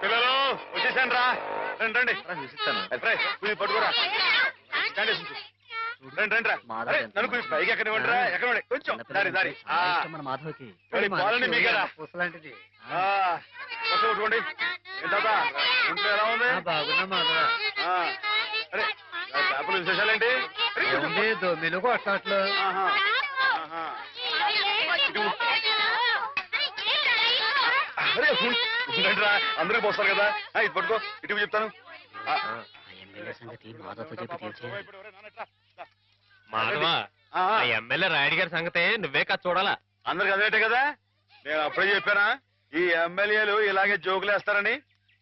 పిల్లలు వచ్చేసాను రా రండి రండి పట్టుకోరా రండి రండి రా నన్ను కొంచెం పైకి ఎక్కనివ్వండి రా ఎక్కనివ్వండి కొంచెం దారి దారి మాధవకి పాలని మీకేరా పుసలాంటిది కొట్టుకోండి ఏంటా ఇంట్లో ఎలా ఉంది బాగున్నా మాధవ అరే పేపర్లు విశేషాలేంటి దొమ్మిలు కొట్టట్లు అరే ఉండండి రా అందరికి పోస్తారు కదా ఇది పట్టుకో ఇటు చెప్తాను సంగతి మాధవతో చెప్పి తెలిసే మాధవ ఎమ్మెల్యే రాయుడు గారి సంగతే నువ్వే కాదు చూడాలా అందరికి అదేటే కదా నేను అప్పుడే చెప్పానా ఈ ఎమ్మెల్యేలు ఇలాగే జోకులు వేస్తారని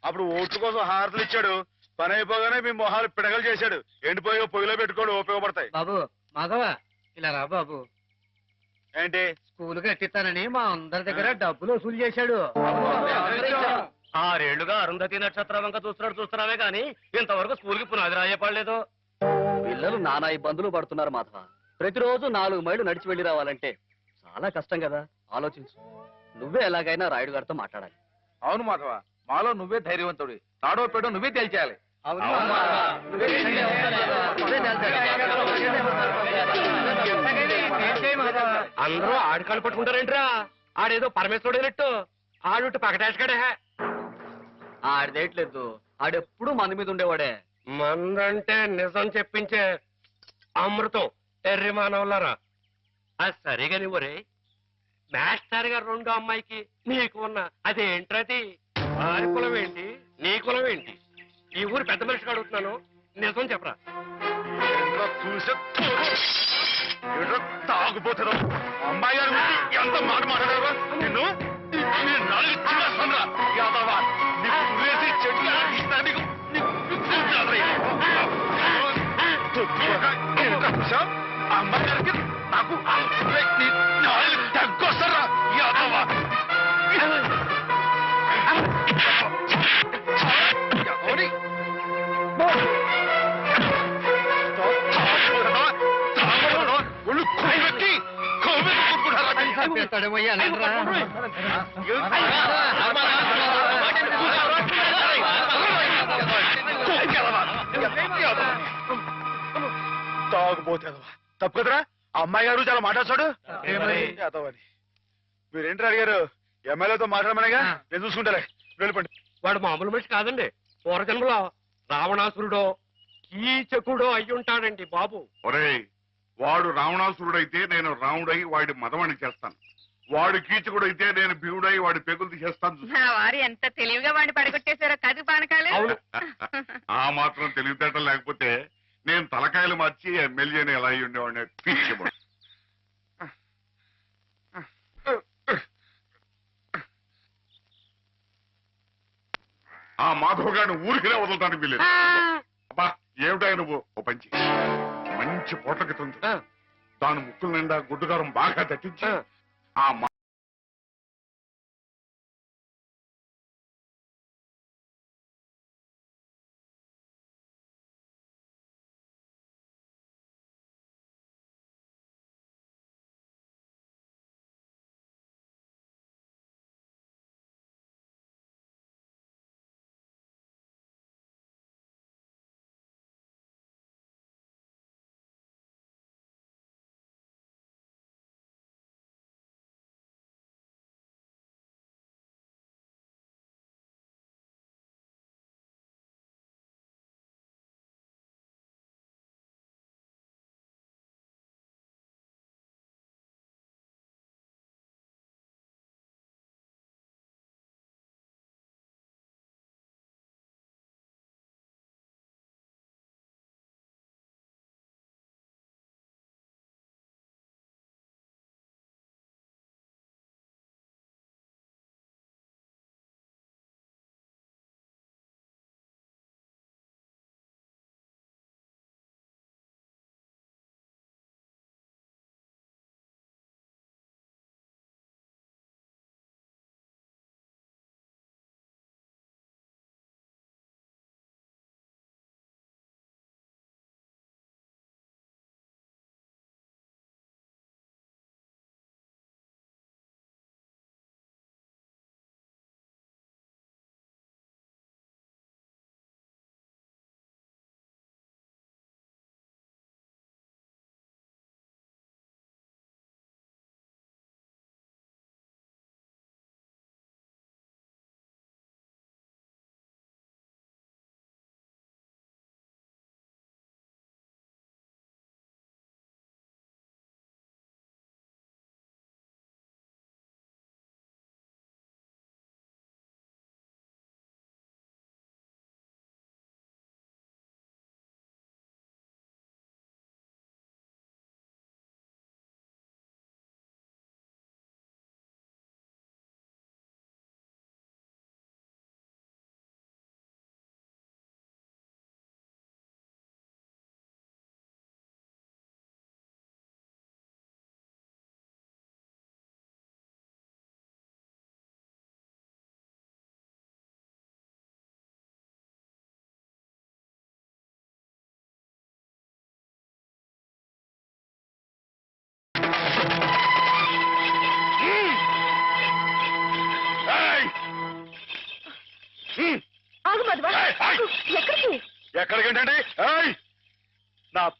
అప్పుడు ఓట్ల కోసం హారతలు ఇచ్చాడు పని అయిపోగానే మీ మొహాలు పిడగలు చేశాడు ఎండిపోయి పొయ్యిలో పెట్టుకోడు ఉపయోగపడతాయి బాబు మాధవ ఇలా రా బాబు ఏంటి స్కూల్ కట్టిస్తానని మా అందరి దగ్గర డబ్బులు వసూలు చేశాడు 6 ఏళ్లుగా అరుంధతి నక్షత్రం వంక చూస్తున్నావే గాని ఇంతవరకు స్కూల్ కి పునాది రాయపడలేదు. పిల్లలు నానా ఇబ్బందులు పడుతున్నారు మాధవ. ప్రతిరోజు 4 మైళ్ళు నడిచి వెళ్లి రావాలంటే చాలా కష్టం కదా. ఆలోచించు. నువ్వే ఎలాగైనా రాయుడు గారితో మాట్లాడాలి. అవును మాధవ, మాలో నువ్వే ధైర్యవంతుడి. తాడో పేడో నువ్వే తేల్చేయాలి. అందరూ ఆడికాళ్ళు పట్టుకుంటారేంట్రా? ఆడేదో పరమేశ్వరుడేనట్టు ఆడుంటే పకటేసుకాడే. ఆడిదేయట్లేదు, ఆడెప్పుడు మంది మీద ఉండేవాడే. మందంటే నిజం చెప్పించే అమృతం ఎర్రి మానవులారా. అది సరిగా నువ్వరే మాస్టర్ గారు 2వ అమ్మాయికి నీకు ఉన్న అదేంట్రది? వారి కులం ఏంటి, నీ కులం ఏంటి? ఈ ఊరు పెద్ద మనిషికి అడుగుతున్నాను, నిజం చెప్పరా. తాగుపోతారు అమ్మాయి గారు ఎంత మాట మాట్లాడారు నిన్ను అమ్మాయి గారికి నాకు తగ్గొస్తారా యాదవా? తాగుపోతే తప్పు కదరా. అమ్మాయి గారు చాలా మాట్లాడతాడు. మీరేంటి అడిగారు? ఎమ్మెల్యేతో మాట్లాడమనేగా, నేను చూసుకుంటారే. వెళ్ళిపోండి. వాడు మామూలు మనిషి కాదండి. పూర్వజన్మలో రావణాసురుడో కీచకుడో అయి ఉంటాడండి బాబు. ఒరేయ్, వాడు రావణాసురుడైతే నేను రాముడై వాడి మదమని చేస్తాను. వాడు కీచకుడైతే నేను భీముడై వాడి పెగులు తీసేస్తాను. వారు ఎంత తెలివిగా వాడిని పడగొట్టేశారో కదు పానకాలు. ఆ మాత్రం తెలివితేటలు లేకపోతే నేను తలకాయలు మార్చి ఎమ్మెల్యేని ఎలా అయి ఉండేవాడిని. పిచ్చివాడు. ఆ మాధవ్ గారిని ఊరికినే వదలటానికి వీలేదు. అబ్బా ఏమిటా నువ్వు? ఓ పంచి మంచి పొట్లకి తుంది దాని ముక్కుల నిండా గుడ్డుగారం బాగా దట్టించి ఆ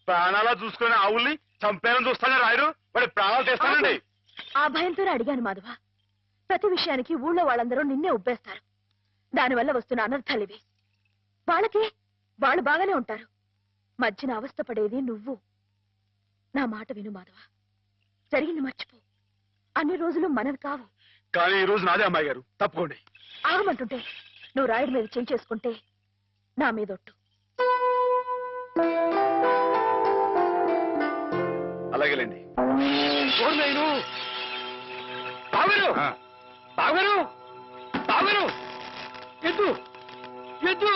ప్రాణాలా చూసుకునే ఆవుల్ని చంపేయాలని చూస్తానే రాయుడు వాడి ప్రాణాలు తెస్తానండి. ఆ భయంతోనే అడిగాను మాధవ. ప్రతి విషయానికి ఊళ్ళో వాళ్ళందరూ నిన్నే ఉబ్బేస్తారు. దానివల్ల వస్తున్న అనర్థాలివి. వాళ్ళకి వాళ్ళు బాగానే ఉంటారు. మధ్యన అవస్థపడేది నువ్వు. నా మాట విను మాధవ. జరిగింది మర్చిపో. అన్ని రోజులు మనవి కావు. కానీ ఈ రోజు నాదే అమ్మాయి గారు, తప్పుకోండి. ఆగమంటుంటే నువ్వు రాయుడి మీద చేసుకుంటే నా మీదొట్టు. అలాగేలేండి. ఎద్దు ఎద్దు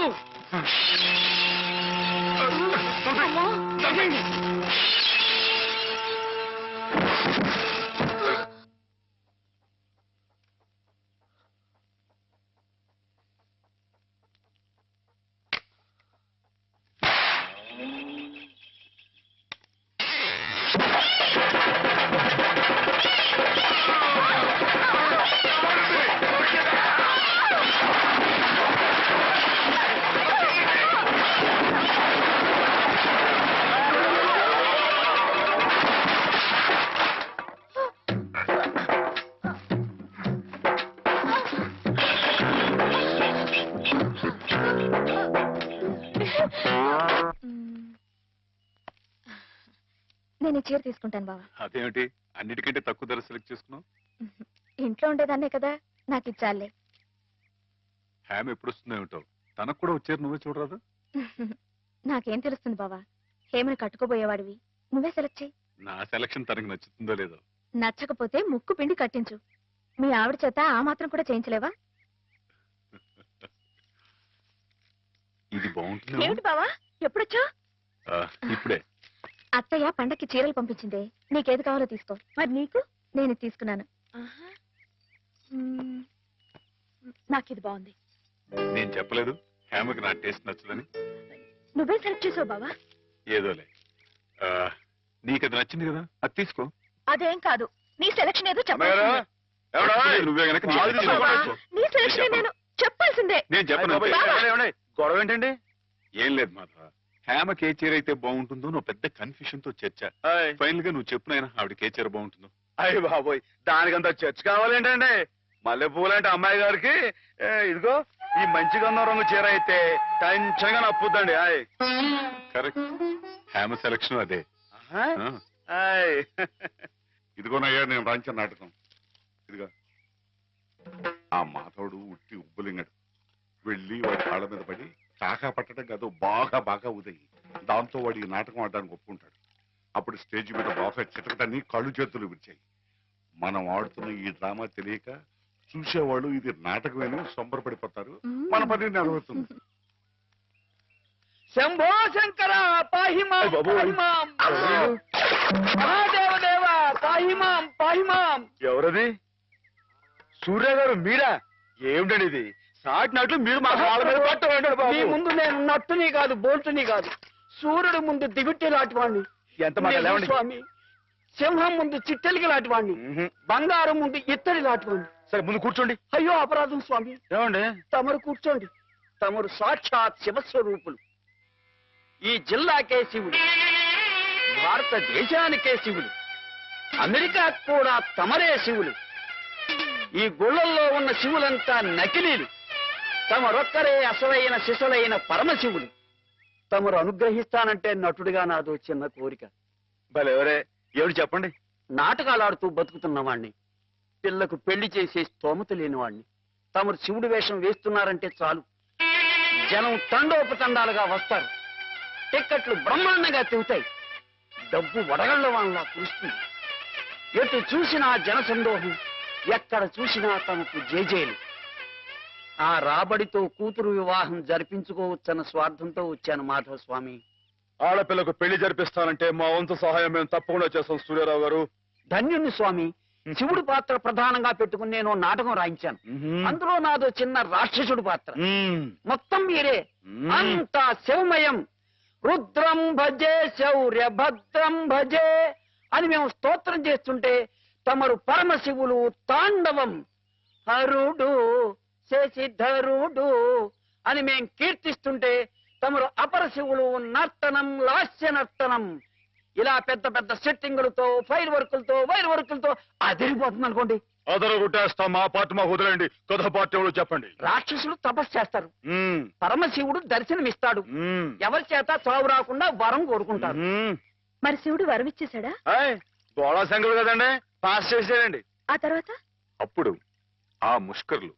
నేను చీర తీసుకుంటాను బావా. అదేమిటి అన్నిటికంటే తక్కువ ధర సెలెక్ట్ చేసుకున్నావు? ఇంట్లో ఉండేదాన్నే కదా, నాకు ఇచ్చాలే. హ్యామ్ ఎప్పుడు వస్తుందో ఏమిటో, తనకు కూడా వచ్చారు, నువ్వే చూడరాదు. నాకేం తెలుస్తుంది బావా? హేమని కట్టుకోబోయేవాడివి, నువ్వే సెలెక్ట్ చేయి. నా సెలక్షన్ తనకు నచ్చుతుందో లేదో. నచ్చకపోతే ముక్కు పిండి కట్టించు. మీ ఆవిడ చేత ఆ మాత్రం కూడా చేయించలేవా? ఇది బాగుంటుంది. ఏమిటి బావా ఎప్పుడొచ్చా? ఇప్పుడే. అత్తయ్య పండక్కి చీరలు పంపించిందే, నీకేది కావాలో తీసుకో. మరి నీకు? నేను తీసుకున్నాను. నాకు ఇది బాగుంది. నేను చెప్పలేదు హేమకి నా టేస్ట్ నచ్చదని? నువ్వే సెలెక్ట్ చేసావు బావా. ఏదోలే, నీకు అది నచ్చింది కదా, అది తీసుకో. అదేం కాదు, నీ సెలక్షన్ ఏదో నువ్వే గనక నీ సెలక్షన్ నేను చెప్పాల్సిందే. నేను చెప్పను. గొడవ ఏంటండి? ఏం లేదు మాధవ, హేమకి ఏ చీర అయితే బాగుంటుందో నువ్వు పెద్ద కన్ఫ్యూషన్ తో చర్చ. ఫైనల్ గా నువ్వు చెప్పు నాయనా, ఆవిడకి ఏ చీర బాగుంటుందో. అయ్యి బాబోయ్, దానికంత చర్చ కావాలేంటండి? మల్లెపూలంటే అమ్మాయి గారికి ఇదిగో ఈ మంచి గంధం రంగు చీర అయితే టెన్షన్ గా నప్పుద్దండి. కరెక్ట్, హేమ సెలక్షన్ అదే. ఇదిగోనయ్యా నేను రాయించిన నాటకం. ఇదిగా ఆ మాధవుడు ఉట్టి ఉబ్బులింగడు. వెళ్ళి వాడి కాళ్ళ మీద పడి కాకా పట్టడం కాదు, బాగా బాగా ఉదయి. దాంతో వాడి ఈ నాటకం ఆడడానికి ఒప్పుకుంటాడు. అప్పుడు స్టేజ్ మీద బాగా చిటకటాన్ని కళ్ళు చేతులు విరిచాయి. మనం ఆడుతున్న ఈ డ్రామా తెలియక చూసేవాళ్ళు ఇది నాటకమేనో సంబరపడిపోతారు. మన పని నెరవేరుతుంది. శంభో శంకర పాహిమాం పాహిమాం, మహాదేవదేవ పాహిమాం పాహిమాం. ఎవరది? సూర్య గారు మీరా? ఏమిటండి ఇది? సాటినట్లు మీరు మా కాళ్ళ మీద పట్టు. మీ ముందు నేను నట్టుని కాదు, బోల్టుని కాదు, సూర్యుడు ముందు దిగుట్టి లాంటివాణ్ణి. ఎంత మాట స్వామి, సింహం ముందు చిట్టెలికి లాంటివాణ్ణి, బంగారం ముందు ఇత్తడి లాంటివాణ్ణి. సరే ముందు కూర్చోండి. అయ్యో అపరాధం స్వామి. ఏమండి? తమరు కూర్చోండి. తమరు సాక్షాత్ శివస్వరూపులు. ఈ జిల్లాకే శివుడు, భారతదేశానికే శివుడు, అమెరికా కూడా తమరే శివులు. ఈ గుళ్ళల్లో ఉన్న శివులంతా నకిలీలు. తమరొక్కరే అసలైన శిశులైన పరమశివులు. తమరు అనుగ్రహిస్తానంటే నటుడిగా నాదో చిన్న కోరిక. భలేవరే, ఏమిటి చెప్పండి. నాటకాలు ఆడుతూ బతుకుతున్నవాణ్ణి, పిల్లకు పెళ్లి చేసే స్తోమత లేనివాణ్ణి. తమరు శివుడి వేషం వేస్తున్నారంటే చాలు, జనం తండోపతండాలుగా వస్తారు. టిక్కెట్లు బ్రహ్మాండంగా తిరుగుతాయి. డబ్బు వడగళ్ల వాళ్ళ కురుస్తుంది. ఎటు చూసినా జన సందోహం, ఎక్కడ చూసినా తమకు జేజేలు. ఆ రాబడితో కూతురు వివాహం జరిపించుకోవచ్చన్న స్వార్థంతో వచ్చాను మాధవ స్వామి. ఆడపిల్లకు పెళ్లి జరిపిస్తానంటే మా వంతు సహాయం మేము తప్పకుండా చేస్తాం సూర్యారావు గారు. ధన్యుణ్ణి స్వామి. శివుడి పాత్ర ప్రధానంగా పెట్టుకుని నేను నాటకం రాయించాను. అందులో నాదో చిన్న రాక్షసుడి పాత్ర. మొత్తం మీరే, అంతా శివమయం. రుద్రం భజే శౌర్య భద్రం భజే అని మేము స్తోత్రం చేస్తుంటే తమరు పరమశివులు తాండవం. హరుడు శశిధరుడు అని మేం కీర్తిస్తుంటే తమరు అపర శివులు నర్తనం లాస్య నర్తనం ఇలా పెద్ద పెద్ద సెట్టింగులతో ఫైర్ వర్కులతో వైర్ వర్కులతో అదిరిపోతుంది అనుకోండి. అదర కొట్టేస్తాం, మా పార్టీ మాకు వదిలేండి. కథ పార్టీ ఎవరు చెప్పండి. రాక్షసులు తపస్సు చేస్తారు, మ్మ్. పరమశివుడు దర్శనమిస్తాడు, మ్మ్. ఎవరి చేత చావు రాకుండా వరం కోరుకుంటారు. మ్మ్. మరి శివుడు వరం ఇచ్చేశాడా? ఏయ్, గోళా శంకరుడు కదండి, పాస్ చేసేయండి. ఆ తర్వాత అప్పుడు ఆ ముష్కర్లు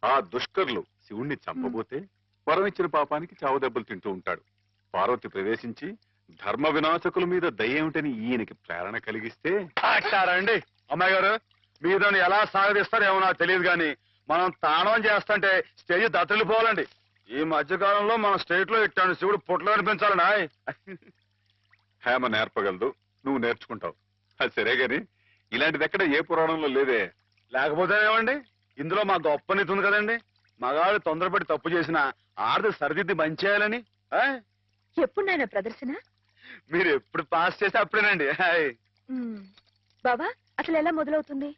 ఆ దుష్కర్లు శివుణ్ణి చంపబోతే వరం ఇచ్చిన పాపానికి చావు దెబ్బలు తింటూ ఉంటాడు. పార్వతి ప్రవేశించి ధర్మ వినాశకుల మీద దయ్యేమిటని ఈయనకి ప్రేరణ కలిగిస్తే అట్టారండి. అమ్మాయి గారు, మీరు దాన్ని ఎలా సాగదీస్తారేమో నాకు తెలియదు కానీ మనం తాండవం చేస్తుంటే స్టేజ్ దత్తలిపోవాలండి. ఈ మధ్య కాలంలో మన స్టేట్ లో ఇట్టాను శివుడు పుట్లు కనిపించాలండి. హేమ నేర్పగలదు, నువ్వు నేర్చుకుంటావు. అది సరే గాని ఇలాంటిది ఎక్కడ ఏ పురాణంలో లేదే. లేకపోతే ఏమండి, ఇందులో మా గొప్ప నీతి ఉంది కదండి. మగాళ్ళు తొందరపడి తప్పు చేసిన ఆడది సరిదిద్ది మంచి చేయాలని. ఎప్పుడు నాయన ప్రదర్శన? మీరు ఎప్పుడు పాస్ చేస్తే అప్పుడేనండి. బాబా, అసలు ఎలా మొదలవుతుంది?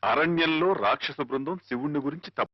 అరణ్యంలో రాక్షస బృందం శివుణ్ణి గురించి తప్పు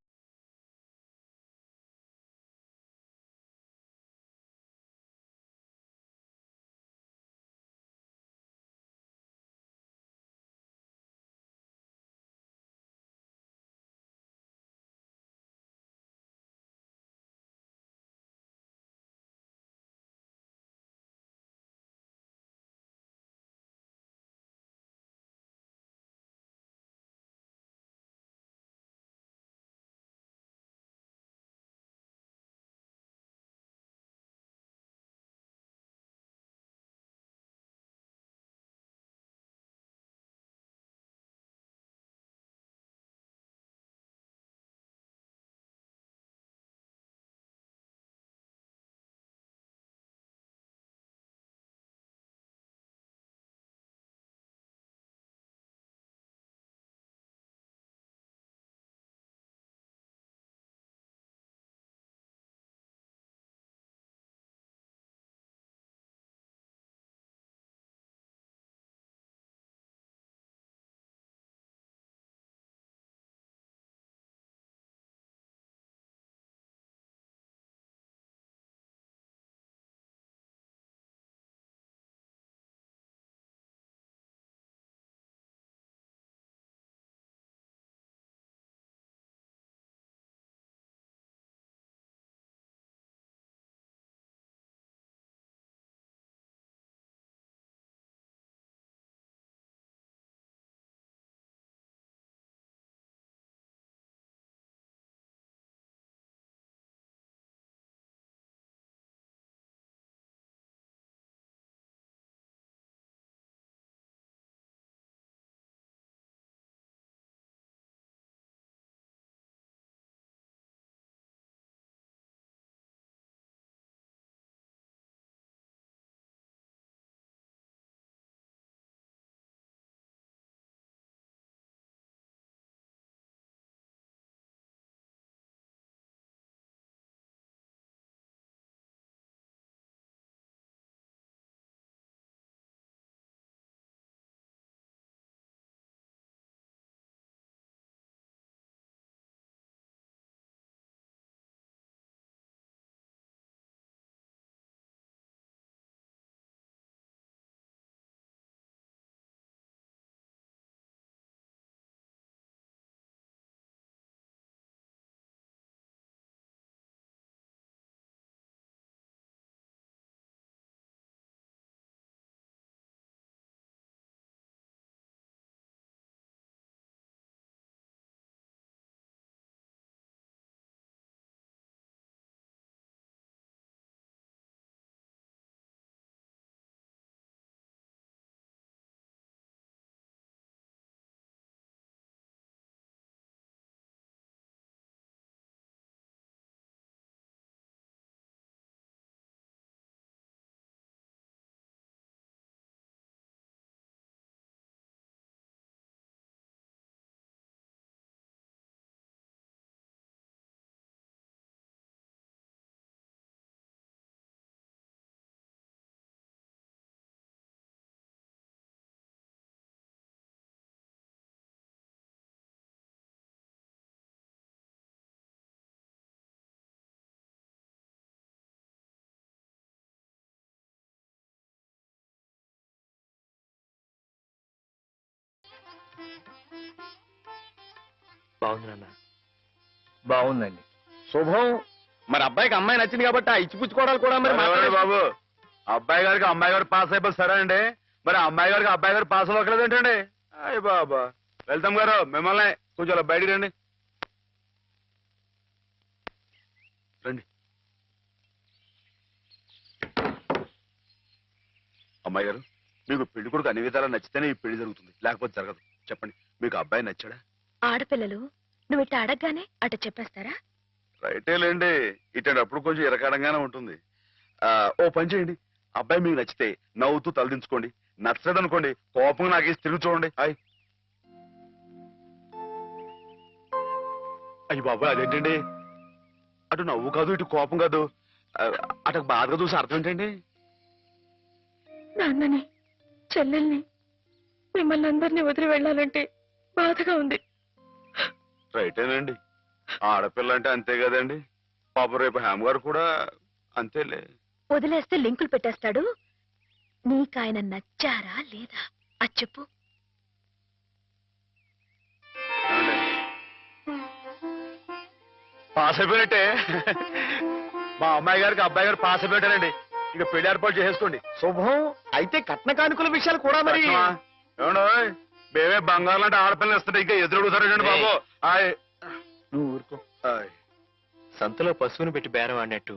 బాగుంది నాన్న. బాగుందండి. శుభం. మరి అబ్బాయికి అమ్మాయి నచ్చింది కాబట్టి ఆ ఇచ్చిపుచ్చుకోవడాలు కూడా మరి ఎవరండి బాబు అబ్బాయి గారికి అమ్మాయి గారు పాస్ అయిపోయి సరే అండి, మరి అమ్మాయి గారికి అబ్బాయి గారు పాస్ అవ్వట్లేదు ఏంటండి? అయ్య బాబా. వెళ్తాం గారు మిమ్మల్ని కొంచెం అలా బయటికి రండి. రండి. అమ్మాయి గారు మీకు పెళ్లి కొడుకు అన్ని విధాలా నచ్చితేనే ఈ పెళ్లి జరుగుతుంది, లేకపోతే జరగదు. చెప్పండి, మీకు అబ్బాయి నచ్చాడా? ఆడపిల్లలు నువ్వు ఇట్ట అడగగానే అట చెప్పేస్తారా? రైటే లేండి, ఇటప్పుడు కొంచెం ఇరకాడంగానే ఉంటుంది. ఓ పని చేయండి, అబ్బాయి మీకు నచ్చితే నవ్వుతూ తలదించుకోండి, నచ్చలేదనుకోండి కోపం నాకేసి తిరిగి చూడండి. అయ్యి బాబాయ్ అదేంటండి, అటు నవ్వు కాదు ఇటు కోపం కాదు, అటు బాధగా చూసి అర్థం ఏంటండి? నాన్నని చెల్లెల్ని మిమ్మల్ని అందరినీ వదిలి వెళ్ళాలంటే బాధగా ఉంది. రైటేనండి, ఆడపిల్ల అంటే అంతే కదండి. పాపం రేపు హేమ గారు కూడా అంతేలే. వదిలేస్తే లింకులు పెట్టేస్తాడు. నీకాయన నచ్చారా లేదా అది చెప్పు. పాస్ అయిపోయినట్టే. మా అమ్మాయి గారికి అబ్బాయి గారు పాస్ అయిపోయారండి. ఇక పెళ్లి ఏర్పాటు చేసేసుకోండి. శుభం. అయితే కట్న కానుకల విషయాలు కూడా మరి ఏమండో మేమే బంగారం లాంటి ఆడపిల్లలు ఇస్తుంటే ఇంకా ఎదురడుగుతారండి బాబు. నువ్వు ఊరుకో. సంతలో పశువుని పెట్టి బేరం ఆడినట్టు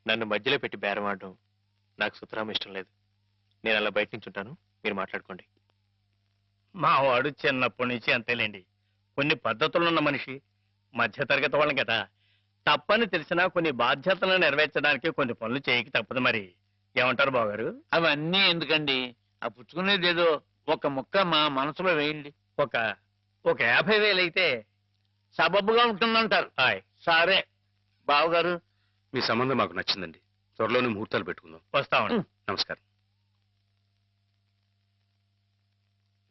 నన్ను మధ్యలో పెట్టి బేరం ఆడడం నాకు సుతరాం ఇష్టం లేదు. నేను అలా బయట నుంచి ఉంటాను, మీరు మాట్లాడుకోండి. మా వాడు చిన్నప్పటి నుంచి అంతేలేండి. కొన్ని పద్ధతులున్న మనిషి, మధ్యతరగతి వాళ్ళం కదా. తప్పని తెలిసినా కొన్ని బాధ్యతలను నెరవేర్చడానికి కొన్ని పనులు చేయక తప్పదు. మరి ఏమంటారు బావగారు? అవన్నీ ఎందుకండి, ఆ పుచ్చుకునేది ఏదో ఒక ముక్క మా మనసులో వేయండి. ఒక 50,000 అయితే సబబుగా ఉంటుందంటారు. సరే బావగారు, మీ సంబంధం మాకు నచ్చిందండి. త్వరలోనే ముహూర్తాలు పెట్టుకుందాం. వస్తామండి. నమస్కారం.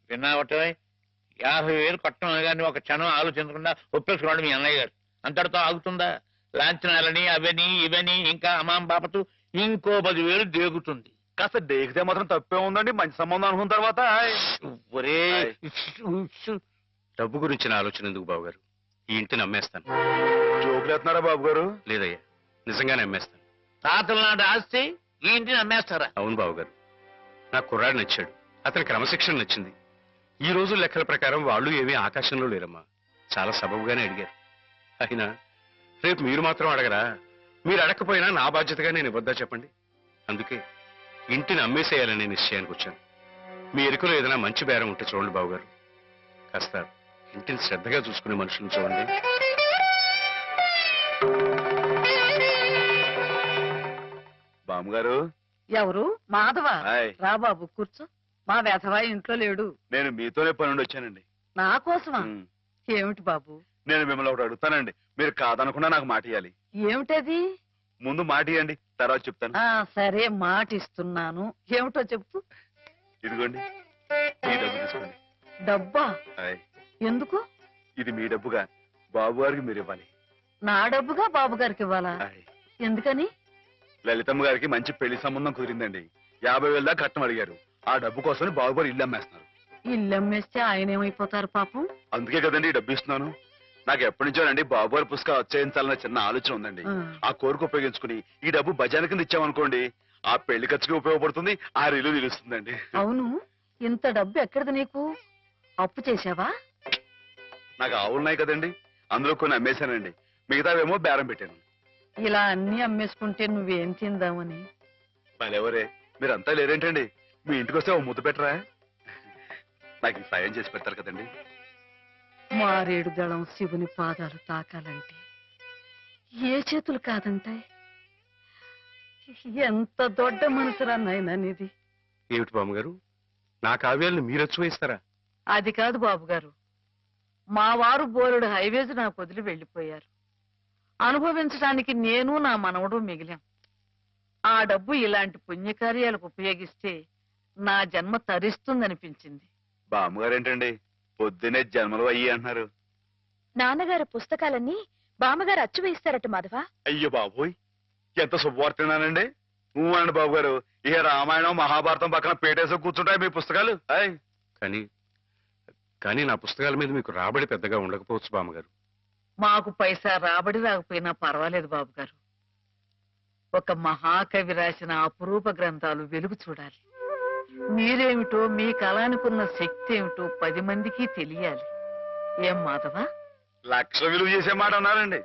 విన్నావటే 50,000 కట్టడం కానీ ఒక క్షణం ఆలోచించకుండా ఒప్పేసుకోండి మీ అన్నయ్య గారు. అంతటితో ఆగుతుందా? లాంఛనాలని అవని ఇవని ఇంకా అమాం బాపతు ఇంకో 10,000 దేగుతుంది. కాస్త డేకితే మాత్రం తప్పే ఉందండి, మంచి సంబంధం అనుకున్న తర్వాత. ఒరే డబ్బు గురించిన ఆలోచన ఎందుకు బాబుగారు? ఈ ఇంటిని అమ్మేస్తాను. జోకులు ఎత్తున్నారా బాబు గారు? లేదయ్యా, నిజంగానే అమ్మేస్తాను. తాతల నాటి ఆస్తి ఈ ఇంటిని అమ్మేస్తారా? అవును బాబుగారు, నాకు కుర్రాడు నచ్చాడు, అతని క్రమశిక్షణ నచ్చింది. ఈ రోజు లెక్కల ప్రకారం వాళ్ళు ఏమీ ఆకాశంలో లేరమ్మా, చాలా సబబుగానే అడిగారు. అయినా రేపు మీరు మాత్రం అడగరా? మీరు అడగకపోయినా నా బాధ్యతగా నేను ఇవ్వద్దా చెప్పండి? అందుకే ఇంటిని అమ్మేసేయాలనే నిశ్చయానికి వచ్చాను. మీ ఎరుకలో ఏదైనా మంచి బేరం ఉంటే చూడండి బాబుగారు. కాస్త ఇంటిని శ్రద్ధగా చూసుకునే మనుషులను చూడండి. బామ్మగారు. ఎవరు? మాధవ. హాయ్. రా బాబు కూర్చో. మా వెధవా ఇంట్లో లేడు. నేను మీతోనే పని నుండి వచ్చానండి. నా కోసమా? ఉమ్. ఏమిటి బాబు? నేను మిమ్మల్ని ఒకటి అడుగుతానండి, మీరు కాదనకుండా నాకు మాట ఇవ్వాలి. ఏమిటది? ముందు మాట ఇవ్వండి, తర్వాత చెప్తాను. సరే మాట ఇస్తున్నాను. ఏమిటో చెప్పు. ఇదిగోండి, ఈ డబ్బు తీసుకోండి. డబ్బా? హాయ్. ఎందుకు? ఇది మీ డబ్బుగా బాబు గారికి మీరు ఇవ్వాలి. నా డబ్బుగా బాబు గారికి ఇవ్వాలా? హాయ్. ఎందుకని? లలితమ్మ గారికి మంచి పెళ్లి సంబంధం కుదిరిందండి. 50,000 దాకా కట్నం అడిగారు. ఆ డబ్బు కోసం బాబు గారు ఇల్లు అమ్మేస్తున్నారు. ఇల్లు అమ్మేస్తే ఆయన ఏమైపోతారు పాపం? అందుకే కదండి ఈ డబ్బు ఇస్తున్నాను. నాకు ఎప్పటి నుంచోనండి బాబు గారి పుస్తకం వచ్చేయించాలన్న చిన్న ఆలోచన ఉందండి. ఆ కోరిక ఉపయోగించుకుని ఈ డబ్బు బజార్ కింద ఇచ్చామనుకోండి, ఆ పెళ్లి ఖర్చుకి ఉపయోగపడుతుంది, ఆ ఇల్లు నిలుస్తుందండి. అవును, ఇంత డబ్బు ఎక్కడిది నీకు? అప్పు చేశావా? నాకు ఆవులున్నాయి కదండి, అందులో కొన్ని అమ్మేశానండి, మిగతావేమో బేరం పెట్టాను. ఇలా అన్ని అమ్మేసుకుంటే నువ్వేం తిందామని. మరెవరే మీరంతా లేరేంటండి? మీ ఇంటికి వస్తే ఓ ముద్దు పెట్టరా? నాకు ఈ సాయం చేసి పెడతారు కదండి. మారేడు దళం శివుని పాదాలు తాకాలంటే ఏ చేతులు కాదంటాయి? ఎంత దొడ్డ మనసురా నాయనా నీది. ఏమిటి బామ్మగారు, నా కావ్యాలను మీరు వేస్తారా? అది కాదు బాబు గారు, మా వారు బోలెడు హైవేస్ నాకు వదిలి వెళ్ళిపోయారు. అనుభవించడానికి నేను నా మనవడు మిగిలాం. ఆ డబ్బు ఇలాంటి పుణ్యకార్యాలకు ఉపయోగిస్తే నా జన్మ తరిస్తుందనిపించింది. బామ్మగారు ఏంటండి పొద్దునే జన్మలు అయ్యి అంటున్నారు? నాన్నగారు పుస్తకాలన్నీ బామ్మగారు అచ్చు వేయిస్తారట మాధవ. అయ్యో బాబోయ్, ఎంత శుభవార్తనానండి. అండి బాబు గారు, ఇక రామాయణం మహాభారతం పక్కన పేటేసో కూర్చుంటాయి మీ పుస్తకాలు. కానీ కానీ నా పుస్తకాల మీద మీకు రాబడి పెద్దగా ఉండకపోవచ్చు బామ్మగారు. మాకు పైసా రాబడి రాకపోయినా పర్వాలేదు బాబు గారు. ఒక మహాకవి రాసిన అపురూప గ్రంథాలు వెలుగు చూడాలి. మీరేమిటో మీ కళానికున్న శక్తి ఏమిటో 10 మందికి తెలియాలి. ఏం మాధవ? లక్ష విలువ చేసే మాట అన్నారండి.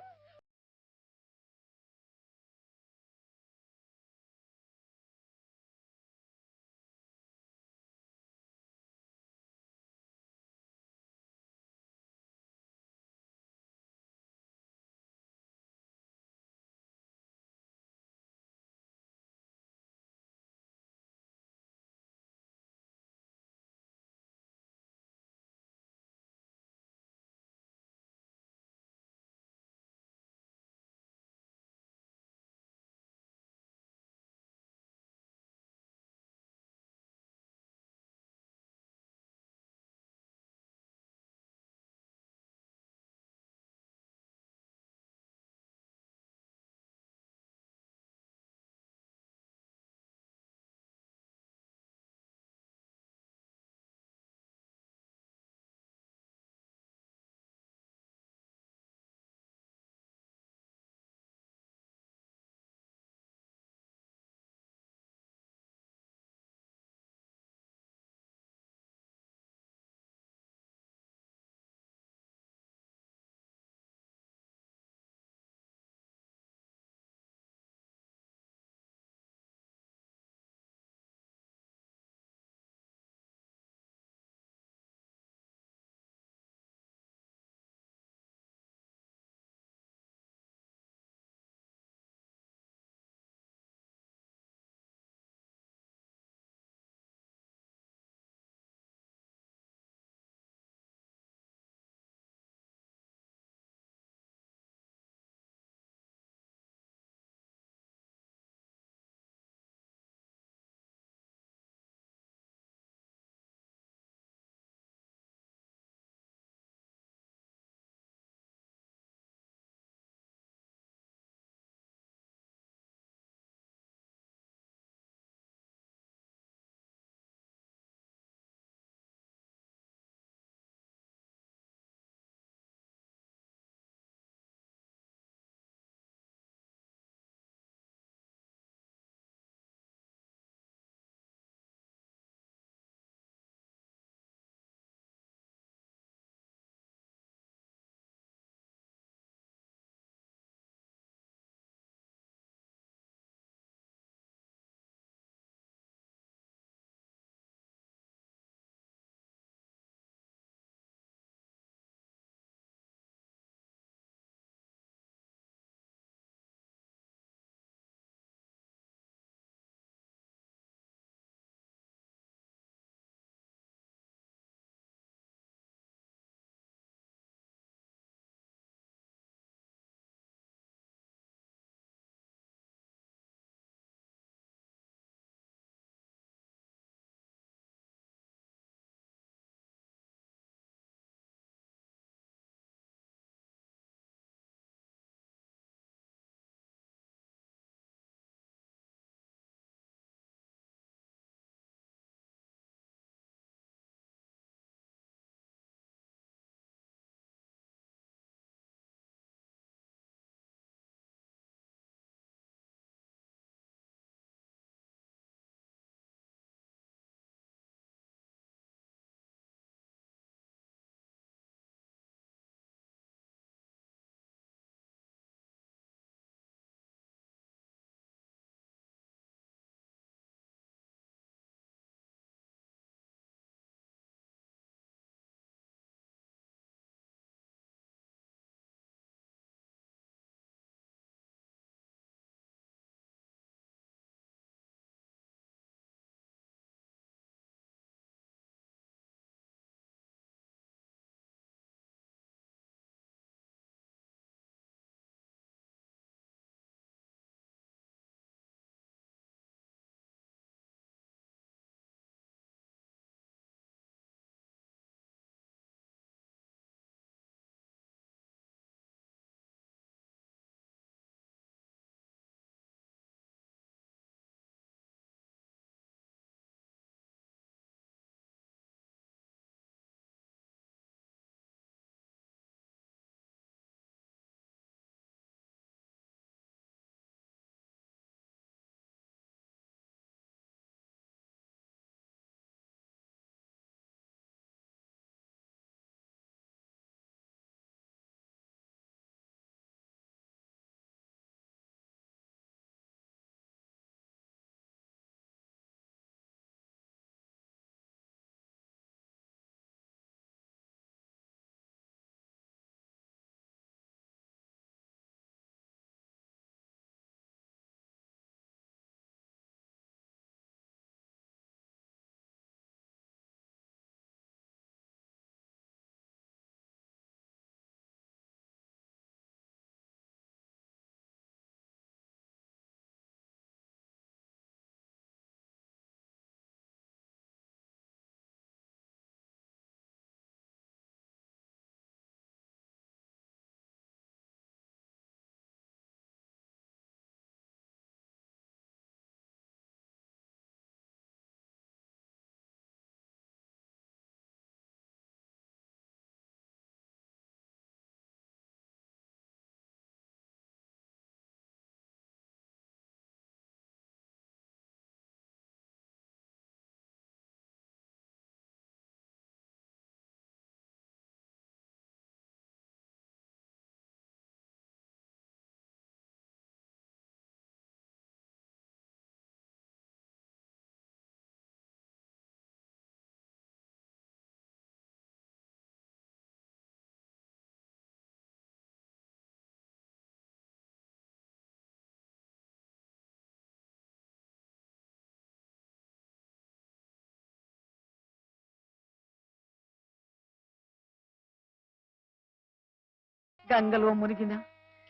గంగలో మునిగిన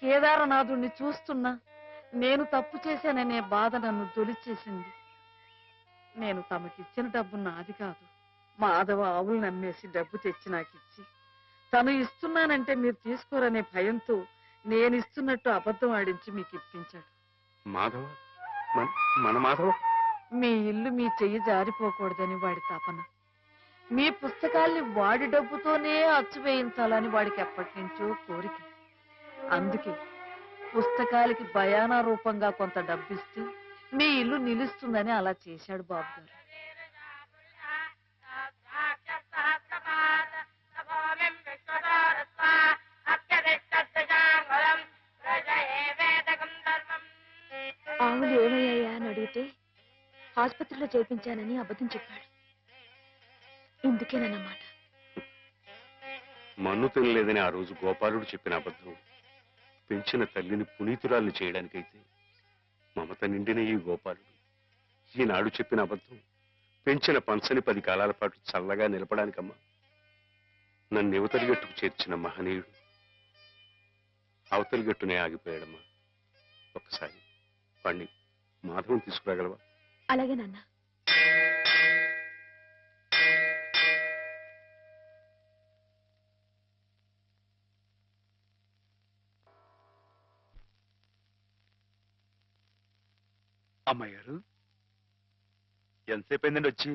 కేదారనాథుణ్ణి చూస్తున్నా నేను తప్పు చేశాననే బాధ నన్ను తొలిచేసింది. నేను తమకిచ్చిన డబ్బు నాది కాదు. మాధవ ఆవులు నమ్మేసి డబ్బు తెచ్చి నాకిచ్చి తను ఇస్తున్నానంటే మీరు తీసుకోరనే భయంతో నేను ఇస్తున్నట్టు అబద్ధం ఆడించి మీకు ఇప్పించాడు. మాధవ మన మాధవ మీ ఇల్లు మీ చెయ్యి జారిపోకూడదని వాడి తపన. మీ పుస్తకాల్ని వాడి డబ్బుతోనే అచ్చు వేయించాలని వాడికి ఎప్పటి నుంచో కోరిక. అందుకే పుస్తకాలకి బయానా రూపంగా కొంత డబ్బిస్తే మీ ఇల్లు నిలుస్తుందని అలా చేశాడు బాబు గారు. ఆవులు ఏమయ్యాయా అని అడిగితే ఆసుపత్రిలో చేర్పించానని అబద్ధం చెప్పాడు. ఇందుకేనన్నమాట. మన్ను తినలేదని ఆ రోజు గోపాలుడు చెప్పిన అబద్ధం పెంచిన తల్లిని పునీతురాల్ని చేయడానికైతే మమత నిండిన ఈ గోపాలుడు ఈనాడు చెప్పిన అబద్ధం పెంచిన పంచని 10 కాలాల పాటు చల్లగా నిలపడానికమ్మా. నన్ను యువతలి గట్టుకు చేర్చిన మహనీయుడు అవతలి గట్టునే ఆగిపోయాడమ్మా. ఒక్కసారి వాణ్ణి మాధవం తీసుకురాగలవా? అలాగే నాన్న. అమ్మాయి గారు ఎంతసేపు అయిందండి వచ్చి?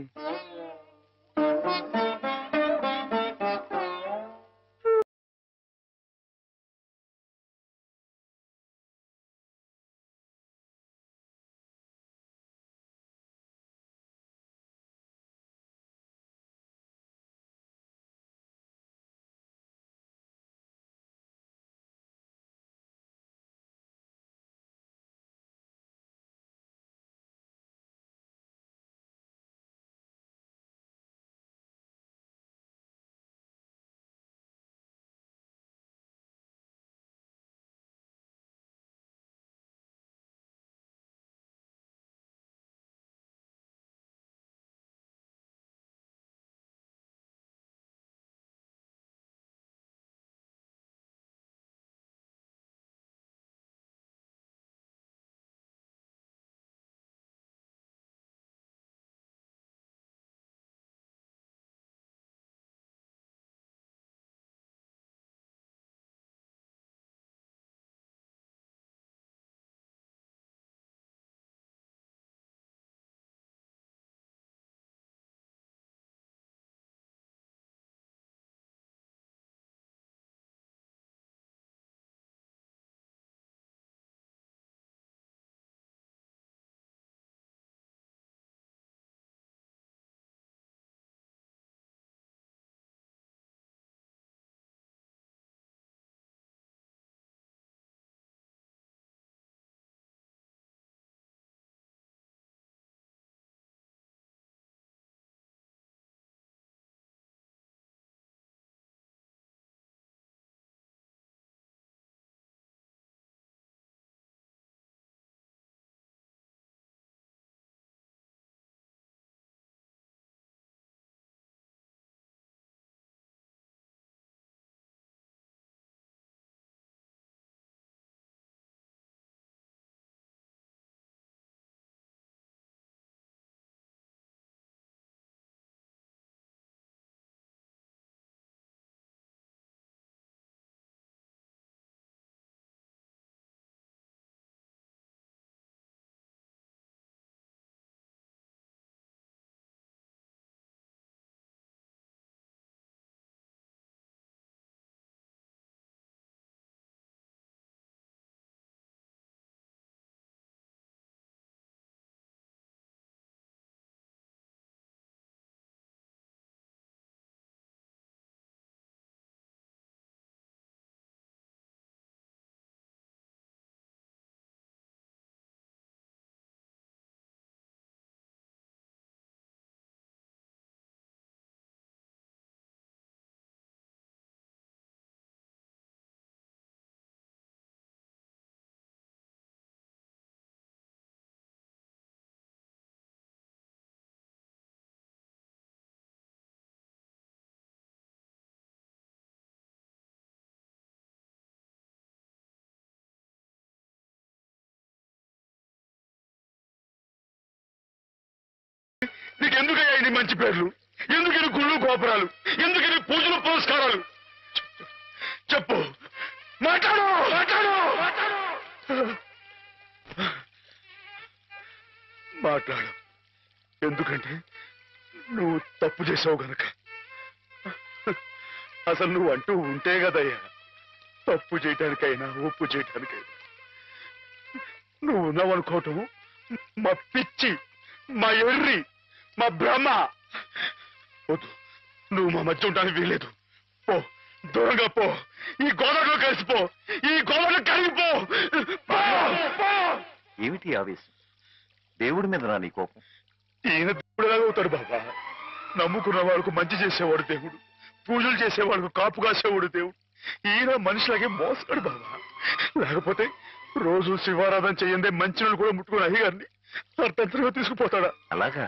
నీకెందుకయ్యా ఇన్ని మంచి పేర్లు? ఎందుకు ఇన్ని గుళ్ళు గోపురాలు? ఎందుకు ఇన్ని పూజలు పురస్కారాలు? చెప్పు, మాట్లాడు మాట్లాడు మాట్లాడు. ఎందుకంటే నువ్వు తప్పు చేసావు గనక. అసలు నువ్వు అంటూ ఉంటే కదయ్యా తప్పు చేయటానికైనా ఒప్పు చేయటానికైనా. నువ్వు ఉన్నావనుకోవటం మా పిచ్చి, మా ఎర్రి, మా భ్రమ. వద్దు, నువ్వు మా మధ్య ఉండడానికి వీల్లేదు. పో, దూరంగా పో. ఈ గోదావరిలో కలిసిపో, ఈ గోదావరిలో కలిగిపో. ఏమిటి ఆవేశం? దేవుడి మీద నా నీ కోపం? ఈయన దేవుడులాగా అవుతాడు బాబా. నమ్ముకున్న వాళ్ళకు మంచి చేసేవాడు దేవుడు, పూజలు చేసేవాళ్ళకు కాపు కాసేవాడు దేవుడు. ఈయన మనిషిలాగే మోసాడు బాబా. లేకపోతే రోజు శివారాధన చెయ్యందే మంచి కూడా ముట్టుకుని అయ్యగారిని అర్థంతరంగా తీసుకుపోతాడా? అలాగా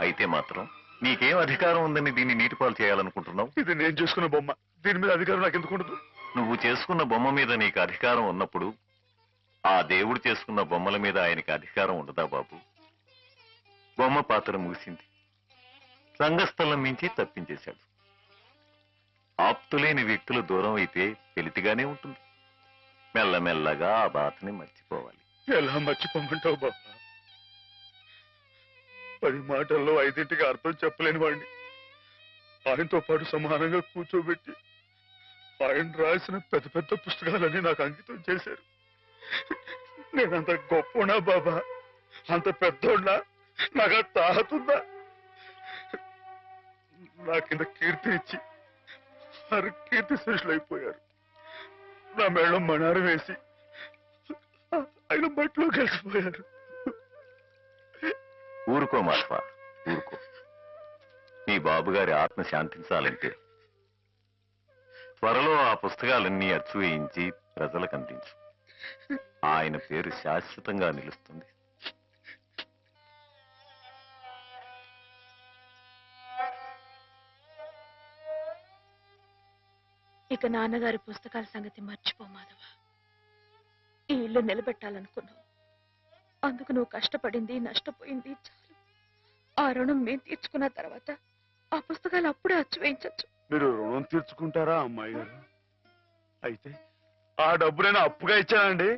అయితే మాత్రం నీకేం అధికారం ఉందని దీన్ని నీటిపాలు చేయాలనుకుంటున్నావు? ఇది నేను చేసుకున్న బొమ్మ, దీని మీద అధికారం నాకు ఎందుకు ఉండదు? నువ్వు చేసుకున్న బొమ్మ మీద నీకు అధికారం ఉన్నప్పుడు ఆ దేవుడు చేసుకున్న బొమ్మల మీద ఆయనకి అధికారం ఉండదా బాబు? బొమ్మ పాత్ర ముగిసింది, రంగస్థలం మించి తప్పించేశాడు. ఆప్తులేని వ్యక్తులు దూరం అయితే వెలితిగానే ఉంటుంది. మెల్లమెల్లగా ఆ బాధని మర్చిపోవాలి. ఎలా మర్చిపోమంటావు బాబా? 10 మాటల్లో 5ంటికి అర్థం చెప్పలేని వాడిని ఆయనతో పాటు సమానంగా కూర్చోబెట్టి ఆయన రాసిన పెద్ద పెద్ద పుస్తకాలన్నీ నాకు అంకితం చేశారు. నేనంత గొప్పనా బాబా? అంత పెద్దోడ్నా? నాకు తాహతుందా? నా కింద కీర్తినిచ్చి వారు కీర్తి శిష్యులు అయిపోయారు. నా మేళం మణారం వేసి ఆయన బట్టలో కలిసిపోయారు. ఊరుకో మాధవ, ఊరుకో. నీ బాబుగారి ఆత్మ శాంతించాలంటే త్వరలో ఆ పుస్తకాలన్నీ అచ్చు వేయించి ప్రజలకు అందించు. ఆయన పేరు శాశ్వతంగా నిలుస్తుంది. ఇక నాన్నగారి పుస్తకాల సంగతి మర్చిపో మాధవ. ఈ ఇల్లు నిలబెట్టాలనుకున్నావు, అందుకు నువ్వు కష్టపడింది నష్టపోయింది చాలు. ఆ రుణం మేము తీర్చుకున్న తర్వాత ఆ పుస్తకాలు అప్పుడే అచ్చు వేయించచ్చు. మీరు రుణం తీర్చుకుంటారా అమ్మాయి గారు? అయితే ఆ డబ్బు నేను అప్పుగా ఇచ్చానండి.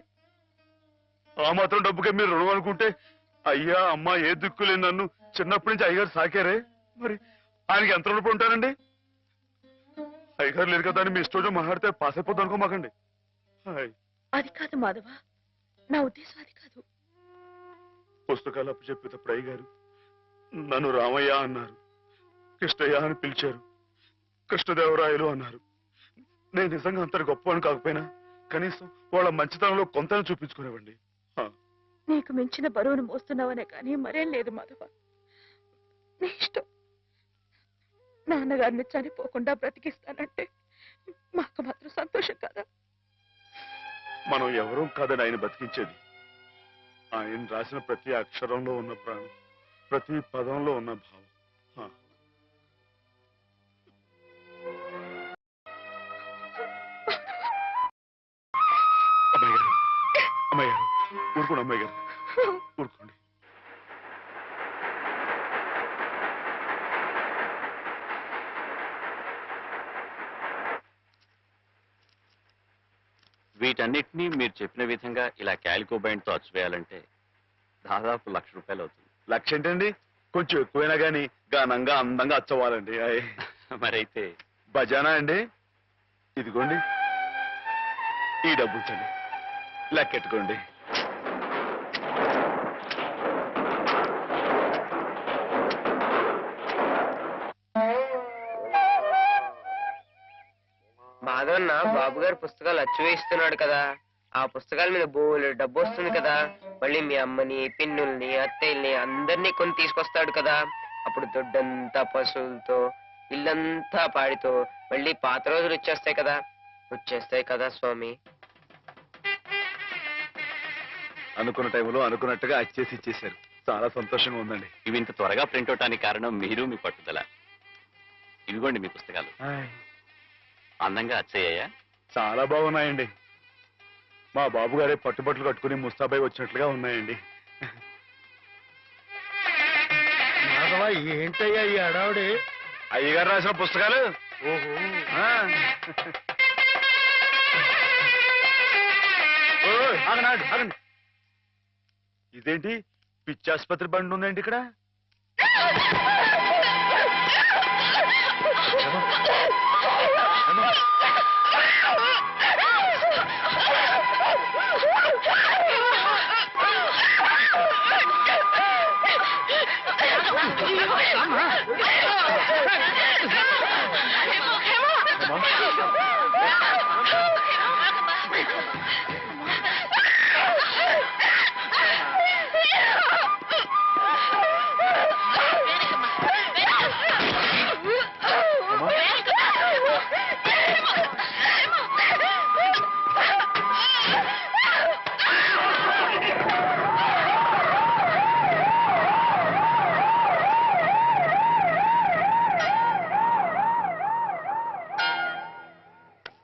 ఆ మాత్రం డబ్బుకే మీరు రుణం అనుకుంటే, అయ్యా అమ్మా ఏ దిక్కులే నన్ను చిన్నప్పటి నుంచి అయ్యగారు సాకారే, మరి ఆయనకి ఎంత రుణపడి ఉంటానండి? అయ్యగారు లేదు కదా అని మీ ఇష్టం మాట్లాడితే పాస్ అయిపోద్ది అనుకోమాకండి. అది కాదు మాధవ, నా ఉద్దేశం అది కాదు. పుస్తకాలు అప్పు చెప్పేటప్పుడు అయ్యగారు నన్ను రామయ్య అన్నారు, కృష్ణయ్య అని పిలిచారు, కృష్ణదేవరాయలు అన్నారు. నేను నిజంగా అంత గొప్పవాడిని కాకపోయినా కనీసం వాళ్ళ మంచితనంలో కొంతను చూపించుకునేవండి. నీకు మించిన బరువును మోస్తున్నావనే కానీ మరేం లేదు మాధవ. నీ ఇష్టం. నాన్నగారిని చనిపోకుండా బ్రతికిస్తానంటే మాకు మాత్రం సంతోషం కాదా? మనం ఎవరూ కాదని ఆయన బతికించేది. ఆయన రాసిన ప్రతి అక్షరంలో ఉన్న ప్రాణం, ప్రతి పదంలో ఉన్న భావం. అమ్మాయి గారు, అమ్మాయి గారు ఊరుకోండి. అమ్మాయి గారు ఊరుకోండి. వీటన్నిటినీ మీరు చెప్పిన విధంగా ఇలా క్యాలికో బైండ్ తో అచ్చువేయాలంటే దాదాపు ₹1,00,000 అవుతుంది. 1,00,000 ఏంటండి? కొంచెం ఎక్కువైనా గానీ ఘనంగా అందంగా అచ్చవ్వాలండి. మరైతే బజానా అండి. ఇదిగోండి ఈ డబ్బు ఉంచండి, లెక్కెట్టుకోండి. మాధవన్న బాబు గారు పుస్తకాలు అచ్చు వేయిస్తున్నాడు కదా, ఆ పుస్తకాల మీద బోలు డబ్బు వస్తుంది కదా. మళ్ళీ మీ అమ్మని, పిన్నుల్ని, అత్తయ్యల్ని అందరినీ కొని తీసుకొస్తాడు కదా. అప్పుడు దొడ్డంతా పశువులతో, ఇల్లంతా పాడితో మళ్ళీ పాత రోజులు వచ్చేస్తాయి కదా స్వామి. అనుకున్న టైంలో అనుకున్నట్టుగా అచ్చేసి ఇచ్చేశారు. చాలా సంతోషంగా ఉందండి. ఇవి ఇంత త్వరగా ప్రింట్ అవటానికి కారణం మీరు, మీ పట్టుదల. ఇవిగోండి మీ పుస్తకాలు. అందంగా అచ్చయ్యాయా? చాలా బాగున్నాయండి. మా బాబు గారే పట్టుబట్టలు కట్టుకుని ముస్తాబాయి వచ్చినట్లుగా ఉన్నాయండి. ఏంటయ్యా ఈ అడావుడి? అయ్యగారు రాసిన పుస్తకాలు. ఓహో. ఆ. ఓయ్, ఆగండి, ఆగండి, ఆగండి. ఇదేంటి పిచ్చాసుపత్రి బండి ఉందేంటి ఇక్కడ?